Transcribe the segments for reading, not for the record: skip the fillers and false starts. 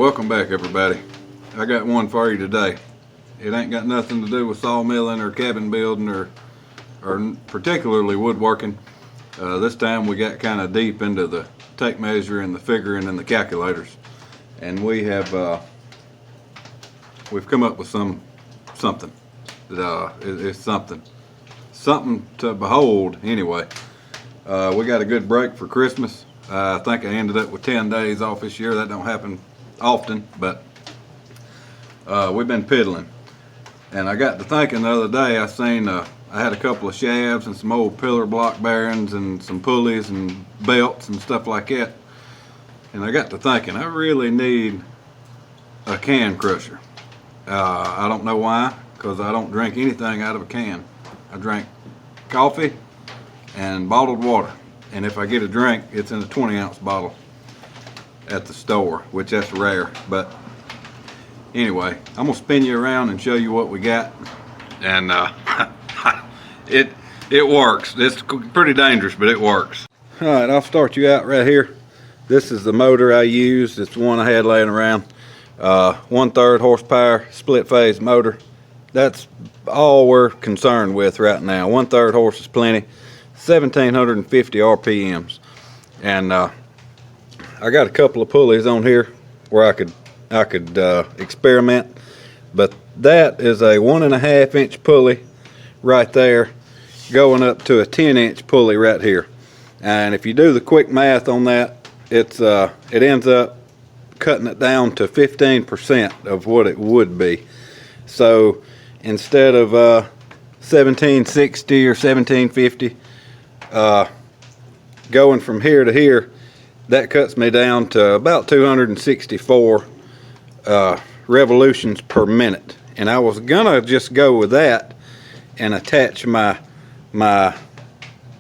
Welcome back, everybody. I got one for you today. It ain't got nothing to do with sawmilling or cabin building or particularly woodworking. This time we got kind of deep into the tape measure and the figuring and the calculators, and we've come up with something that it's something to behold. Anyway, we got a good break for Christmas. I think I ended up with 10 days off this year. That don't happen often, but we've been piddling. And I got to thinking the other day, I had a couple of shafts and some old pillar block bearings and some pulleys and belts and stuff like that. And I got to thinking, I really need a can crusher. I don't know why, because I don't drink anything out of a can. I drink coffee and bottled water. And if I get a drink, it's in a 20-ounce bottle at the store, which that's rare. But anyway, I'm gonna spin you around and show you what we got. And it works. It's pretty dangerous, but it works. All right, I'll start you out right here. This is the motor I used. It's the one I had laying around. 1/3 horsepower split phase motor. That's all we're concerned with right now. 1/3 horse is plenty. 1750 RPMs. And I got a couple of pulleys on here where I could experiment, but that is a 1.5 inch pulley right there going up to a 10-inch pulley right here. And if you do the quick math on that, it ends up cutting it down to 15% of what it would be. So instead of 1760 or 1750, going from here to here, that cuts me down to about 264 revolutions per minute. And I was gonna just go with that and attach my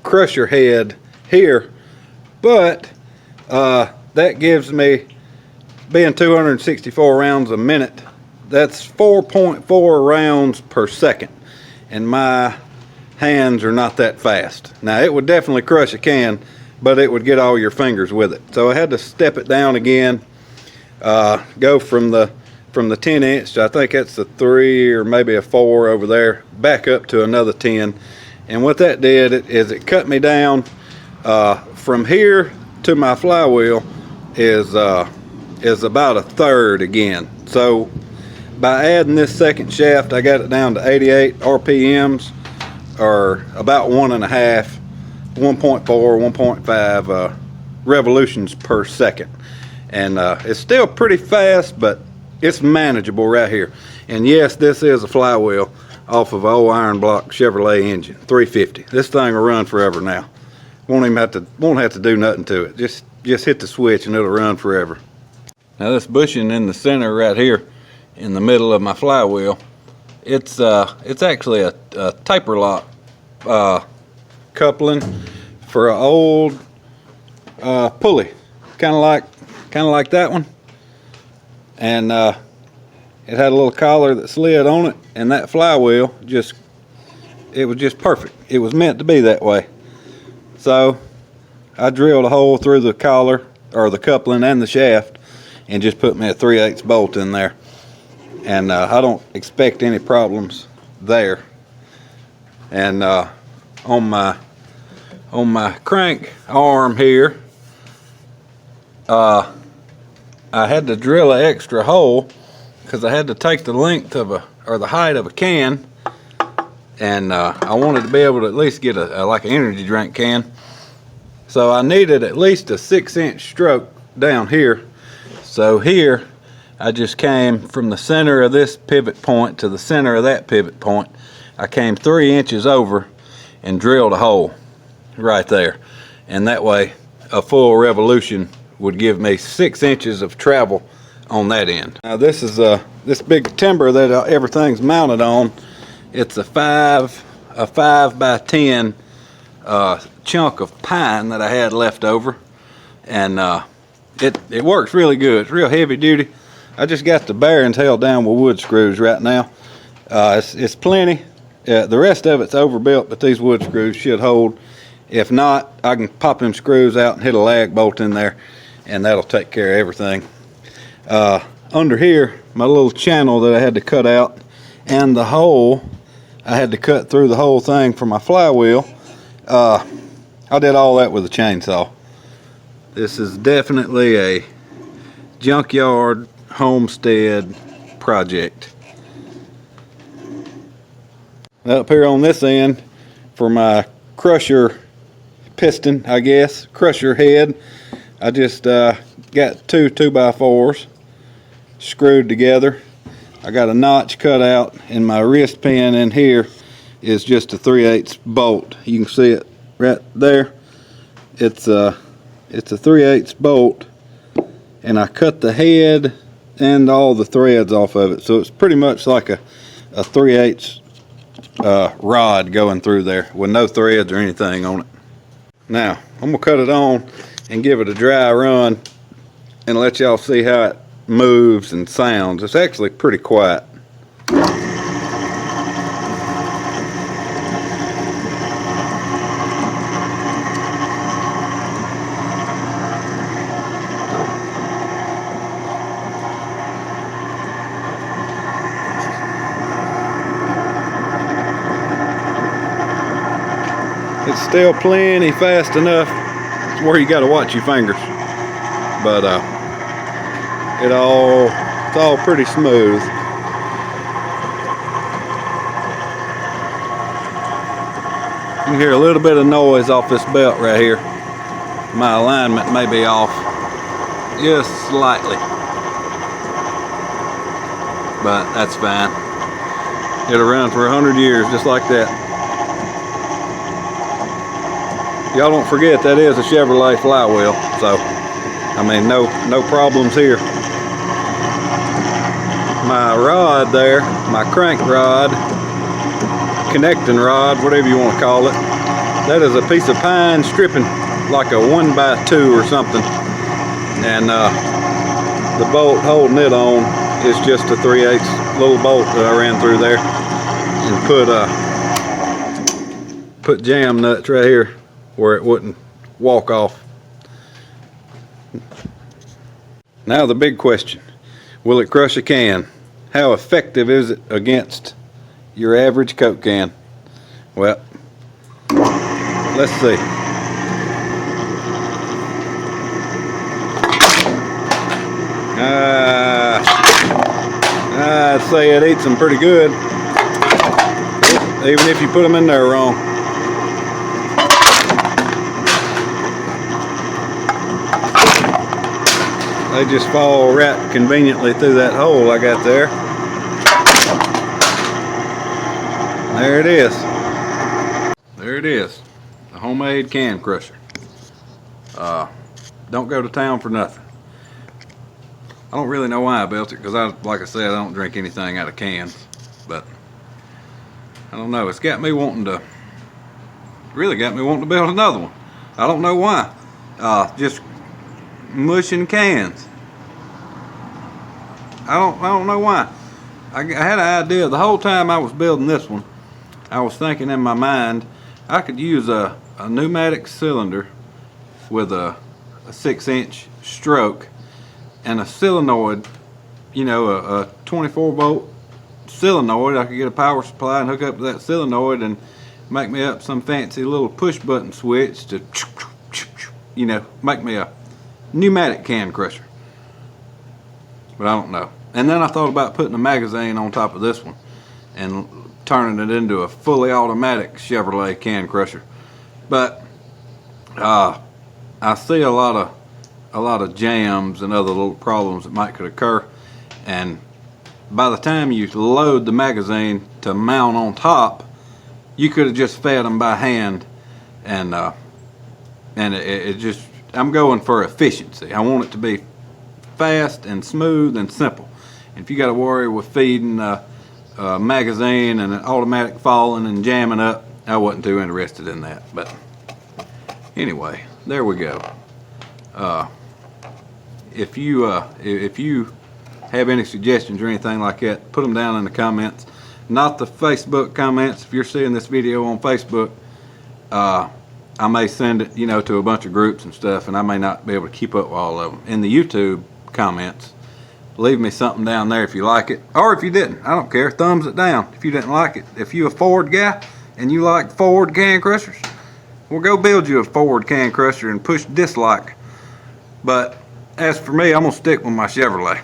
crusher head here, but that gives me, being 264 rounds a minute, that's 4.4 rounds per second, and my hands are not that fast. Now, it would definitely crush a can, but it would get all your fingers with it. So I had to step it down again, go from the 10-inch, I think that's the 3 or maybe a 4 over there, back up to another 10. And what that did is it cut me down from here to my flywheel is about 1/3 again. So by adding this second shaft, I got it down to 88 RPMs, or about 1.5, 1.4, 1.5 revolutions per second. And it's still pretty fast, but it's manageable right here. And yes, this is a flywheel off of an old iron block Chevrolet engine, 350. This thing will run forever now. Won't have to do nothing to it. Just hit the switch and it'll run forever. Now this bushing in the center right here, in the middle of my flywheel, it's actually a taper lock coupling for an old pulley, kind of like that one. And it had a little collar that slid on it, and that flywheel it was just perfect. It was meant to be that way. So I drilled a hole through the collar, or the coupling, and the shaft, and just put me a 3/8 bolt in there. And I don't expect any problems there. And on my crank arm here, I had to drill an extra hole because I had to take the length of the height of a can, and I wanted to be able to at least get like an energy drink can. So I needed at least a 6-inch stroke down here. So here I just came from the center of this pivot point to the center of that pivot point. I came 3 inches over and drilled a hole right there. And that way a full revolution would give me 6 inches of travel on that end. Now this is this big timber that everything's mounted on. It's a 5 by 10 chunk of pine that I had left over. And it works really good. It's real heavy duty. I just got the bearings held down with wood screws right now. It's plenty. The rest of it's overbuilt, but these wood screws should hold. If not, I can pop them screws out and hit a lag bolt in there, and that'll take care of everything. under here, my little channel that I had to cut out, and the hole I had to cut through the whole thing for my flywheel. I did all that with a chainsaw. This is definitely a junkyard homestead project. Up here on this end, for my crusher piston, I guess, crusher head, I just got two 2x4s screwed together. I got a notch cut out, and my wrist pin in here is just a 3/8 bolt. You can see it right there. It's a 3/8 bolt, and I cut the head and all the threads off of it, so it's pretty much like a 3/8 rod going through there with no threads or anything on it. Now I'm gonna cut it on and give it a dry run and let y'all see how it moves and sounds. It's actually pretty quiet. It's still plenty fast enough where you got to watch your fingers, but it's all pretty smooth. You can hear a little bit of noise off this belt right here. My alignment may be off just slightly, but that's fine. It'll run for 100 years just like that. Y'all don't forget that is a Chevrolet Flywheel, so I mean no problems here. My rod there, my crank rod, connecting rod, whatever you want to call it, that is a piece of pine stripping, like a 1x2 or something, and the bolt holding it on is just a 3/8 little bolt that I ran through there and put jam nuts right here where it wouldn't walk off. Now the big question, will it crush a can? How effective is it against your average Coke can? Well, let's see. I'd say it eats them pretty good, even if you put them in there wrong. They just fall right conveniently through that hole I got there. There it is. There it is. A homemade can crusher. Don't go to town for nothing. I don't really know why I built it, because like I said, I don't drink anything out of cans. But I don't know. It's got me wanting to. Really got me wanting to build another one. I don't know why. Just mushing cans. I don't know why. I had an idea the whole time I was building this one. I was thinking in my mind I could use a pneumatic cylinder with a 6-inch stroke and a solenoid, you know, a 24 volt solenoid. I could get a power supply and hook up to that solenoid and make me up some fancy little push button switch to, you know, make me a pneumatic can crusher. But I don't know. And then I thought about putting a magazine on top of this one and turning it into a fully automatic Chevrolet can crusher. But I see a lot of jams and other little problems that could occur, and by the time you load the magazine to mount on top, you could have just fed them by hand, and it just, I'm going for efficiency. I want it to be fast and smooth and simple. And if you got to worry with feeding a magazine and an automatic falling and jamming up, I wasn't too interested in that. But anyway, there we go. If you have any suggestions or anything like that, put them down in the comments. Not the Facebook comments. If you're seeing this video on Facebook, I may send it, you know, to a bunch of groups and stuff, and I may not be able to keep up with all of them. In the YouTube comments, Leave me something down there if you like it, or if you didn't. I don't care. Thumbs it down if you didn't like it. If you a Ford guy and you like Ford can crushers, we'll go build you a Ford can crusher and push dislike. But as for me, I'm gonna stick with my Chevrolet.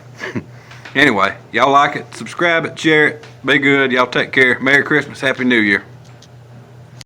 Anyway, y'all like it, subscribe it, share it, be good. Y'all take care. Merry Christmas, Happy New Year.